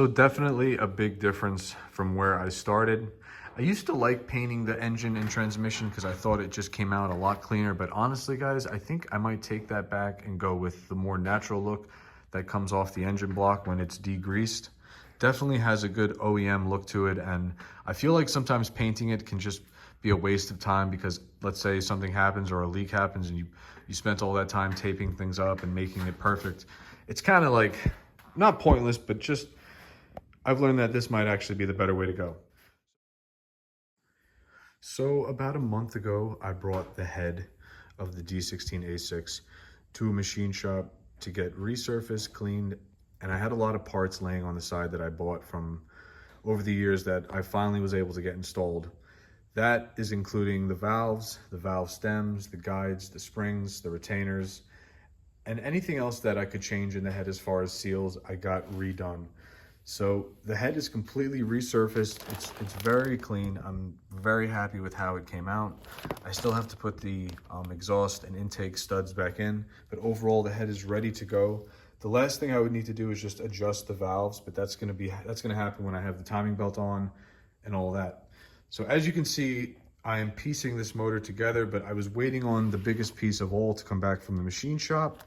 So definitely a big difference from where I started. I used to like painting the engine and transmission because I thought it just came out a lot cleaner. But honestly, guys, I think I might take that back and go with the more natural look that comes off the engine block when it's degreased. Definitely has a good OEM look to it. And I feel like sometimes painting it can just be a waste of time because let's say something happens or a leak happens and you spent all that time taping things up and making it perfect. It's kind of like, not pointless, but just, I've learned that this might actually be the better way to go. So about a month ago, I brought the head of the D16A6 to a machine shop to get resurfaced, cleaned, and I had a lot of parts laying on the side that I bought from over the years that I finally was able to get installed. That is including the valve stems, the guides, the springs, the retainers, and anything else that I could change in the head as far as seals, I got redone. So the head is completely resurfaced. It's very clean. I'm very happy with how it came out. I still have to put the exhaust and intake studs back in, but overall the head is ready to go. The last thing I would need to do is just adjust the valves, but that's gonna happen when I have the timing belt on and all that. So as you can see, I am piecing this motor together, but I was waiting on the biggest piece of all to come back from the machine shop.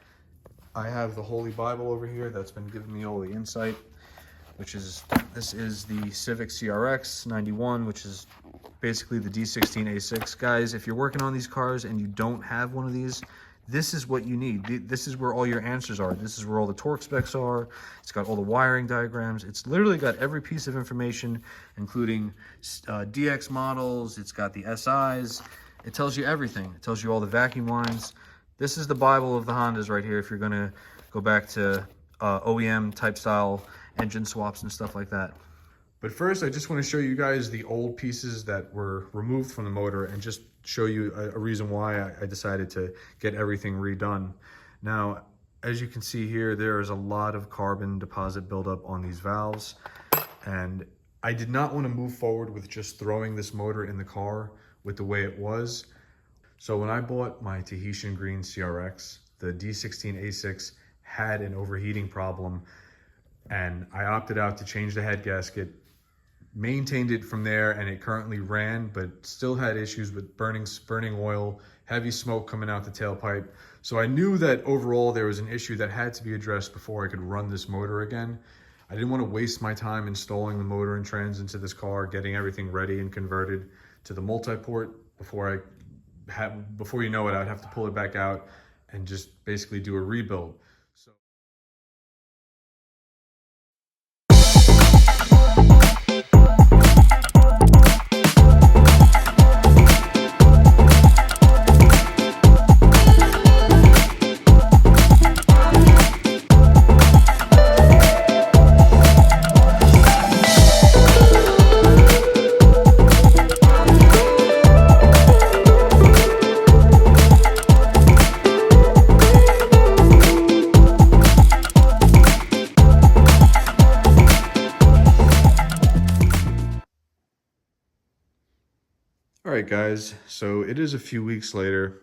I have the Holy Bible over here that's been giving me all the insight. This is the Civic CRX 91, which is basically the D16A6. Guys, if you're working on these cars and you don't have one of these, this is what you need. This is where all your answers are. This is where all the torque specs are. It's got all the wiring diagrams. It's literally got every piece of information, including DX models. It's got the SIs. It tells you everything. It tells you all the vacuum lines. This is the Bible of the Hondas right here if you're gonna go back to OEM type style engine swaps and stuff like that. But first, I just want to show you guys the old pieces that were removed from the motor and just show you a reason why I decided to get everything redone. Now, as you can see here, there is a lot of carbon deposit buildup on these valves, and I did not want to move forward with just throwing this motor in the car with the way it was. So when I bought my Tahitian Green CRX, the D16A6 had an overheating problem, and I opted out to change the head gasket, maintained it from there, and it currently ran, but still had issues with burning oil, heavy smoke coming out the tailpipe. So I knew that overall there was an issue that had to be addressed before I could run this motor again. I didn't want to waste my time installing the motor and trans into this car, getting everything ready and converted to the multi-port before you know it, I'd have to pull it back out and just basically do a rebuild. All right, guys, so it is a few weeks later,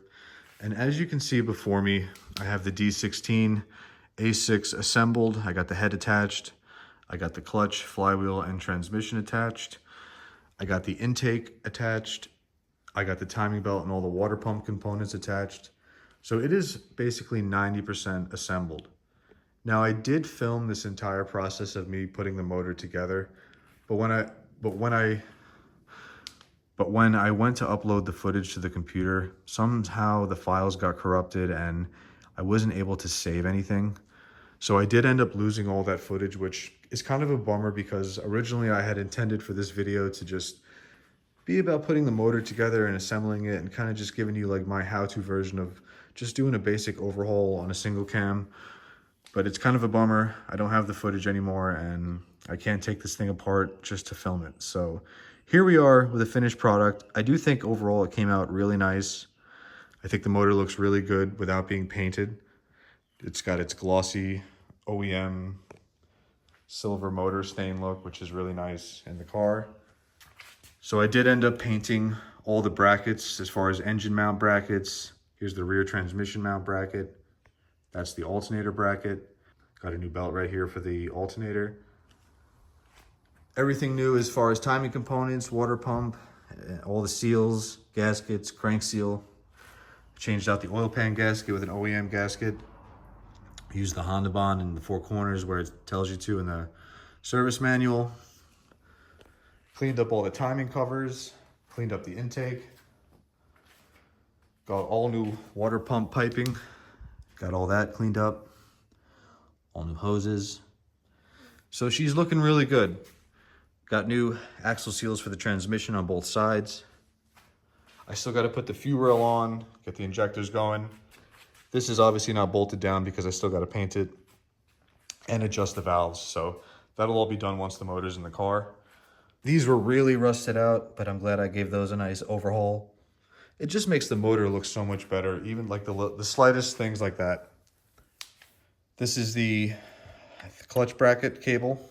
and as you can see before me, I have the D16A6 assembled. I got the head attached. I got the clutch, flywheel, and transmission attached. I got the intake attached. I got the timing belt and all the water pump components attached. So it is basically 90% assembled. Now, I did film this entire process of me putting the motor together, but when I went to upload the footage to the computer, somehow the files got corrupted and I wasn't able to save anything. So I did end up losing all that footage, which is kind of a bummer because originally I had intended for this video to just be about putting the motor together and assembling it and kind of just giving you like my how-to version of just doing a basic overhaul on a single cam. But it's kind of a bummer. I don't have the footage anymore and I can't take this thing apart just to film it. So here we are with a finished product. I do think overall it came out really nice. I think the motor looks really good without being painted. It's got its glossy OEM silver motor stain look, which is really nice in the car. So I did end up painting all the brackets as far as engine mount brackets. Here's the rear transmission mount bracket. That's the alternator bracket. Got a new belt right here for the alternator. Everything new as far as timing components, water pump, all the seals, gaskets, crank seal. Changed out the oil pan gasket with an OEM gasket. Used the Honda bond in the 4 corners where it tells you to in the service manual. Cleaned up all the timing covers, cleaned up the intake. Got all new water pump piping. Got all that cleaned up. All new hoses. So she's looking really good. Got new axle seals for the transmission on both sides. I still got to put the fuel rail on, get the injectors going. This is obviously not bolted down because I still got to paint it and adjust the valves. So that'll all be done once the motor's in the car. These were really rusted out, but I'm glad I gave those a nice overhaul. It just makes the motor look so much better, even like the slightest things like that. This is the clutch bracket cable.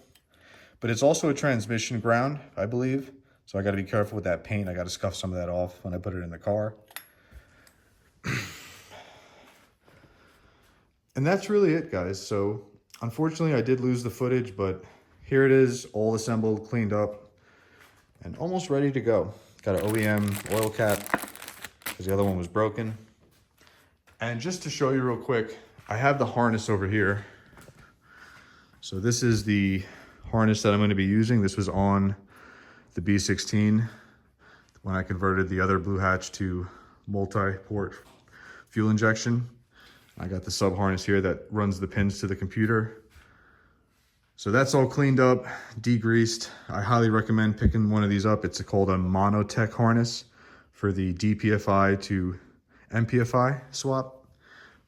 But it's also a transmission ground, I believe. So I got to be careful with that paint. I got to scuff some of that off when I put it in the car. And that's really it, guys. So unfortunately, I did lose the footage, but here it is, all assembled, cleaned up, and almost ready to go. Got an OEM oil cap because the other one was broken. And just to show you real quick, I have the harness over here. So this is the harness that I'm going to be using. This was on the B16 when I converted the other blue hatch to multi-port fuel injection. I got the sub harness here that runs the pins to the computer. So that's all cleaned up, degreased. I highly recommend picking one of these up. It's called a Monotech harness for the DPFI to MPFI swap.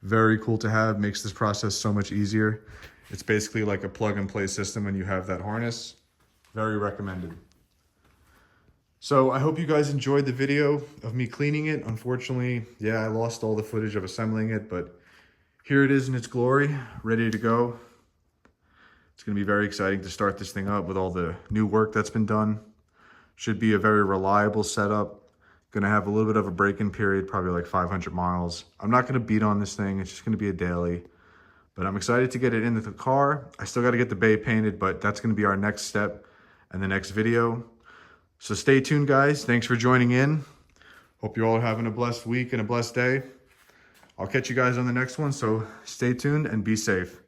Very cool to have, makes this process so much easier. It's basically like a plug and play system when you have that harness. Very recommended. So I hope you guys enjoyed the video of me cleaning it. Unfortunately, yeah, I lost all the footage of assembling it, but here it is in its glory, ready to go. It's gonna be very exciting to start this thing up with all the new work that's been done. Should be a very reliable setup. Gonna have a little bit of a break-in period, probably like 500 miles. I'm not gonna beat on this thing. It's just gonna be a daily. But I'm excited to get it into the car. I still got to get the bay painted, but that's going to be our next step and the next video. So stay tuned, guys. Thanks for joining in. Hope you're all having a blessed week and a blessed day. I'll catch you guys on the next one, so stay tuned and be safe.